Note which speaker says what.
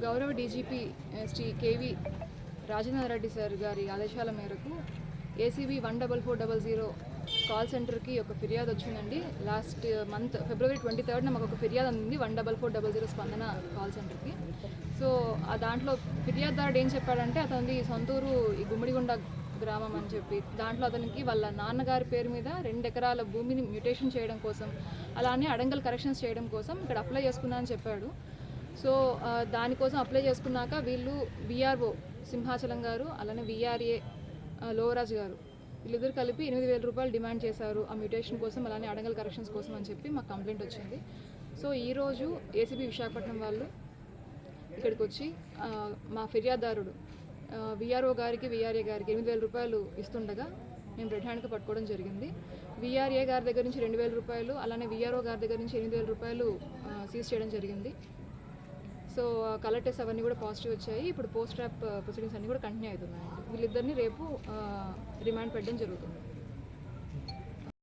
Speaker 1: గౌరవ DGP Shri KV Rajendra Reddy sir గారి ఆదేశాల మేరకు ఏసీబీ 14400 కాల్ సెంటర్కి ఒక ఫిర్యాదు వచ్చిందండి. లాస్ట్ మంత్ ఫిబ్రవరి 23 మాకు ఒక ఫిర్యాదు అందింది 14400 స్పందన కాల్ సెంటర్కి. సో ఆ దాంట్లో ఫిర్యాదుదారుడు ఏం చెప్పాడంటే అతనిది సొంతూరు ఈ గుమ్మడిగుండ గ్రామం అని చెప్పి, దాంట్లో అతనికి వాళ్ళ నాన్నగారి పేరు మీద 2 ఎకరాల భూమిని మ్యూటేషన్ చేయడం కోసం, అలానే అడంగల్ కరెక్షన్స్ చేయడం కోసం ఇక్కడ అప్లై చేసుకున్నా అని చెప్పాడు. సో దానికోసం అప్లై చేసుకున్నాక వీళ్ళు విఆర్ఓ సింహాచలం గారు, అలానే విఆర్ఏ లోవరాజ్ గారు, వీళ్ళిద్దరు కలిపి 8000 రూపాయలు డిమాండ్ చేశారు ఆ మ్యూటేషన్ కోసం, అలానే అడంగల్ కరెక్షన్స్ కోసం అని చెప్పి మాకు కంప్లైంట్ వచ్చింది. సో ఈరోజు ఏసీబీ విశాఖపట్నం వాళ్ళు ఇక్కడికి వచ్చి మా ఫిర్యాదుదారుడు విఆర్ఓ గారికి విఆర్ఏ గారికి 8000 రూపాయలు ఇస్తుండగా మేము రెడ్ హ్యాండ్గా పట్టుకోవడం జరిగింది. విఆర్ఏ గారి దగ్గర నుంచి 2000 రూపాయలు, అలానే విఆర్ఓ గారి దగ్గర నుంచి 8000 రూపాయలు సీజ్ చేయడం జరిగింది. సో కలర్ టెస్ట్ అవన్నీ కూడా పాజిటివ్ వచ్చాయి. ఇప్పుడు పోస్ట్ ట్రాప్ ప్రొసీడింగ్స్ అన్నీ కూడా కంటిన్యూ అవుతున్నాయి. వీళ్ళిద్దరిని రేపు రిమాండ్ పెట్టడం జరుగుతుంది.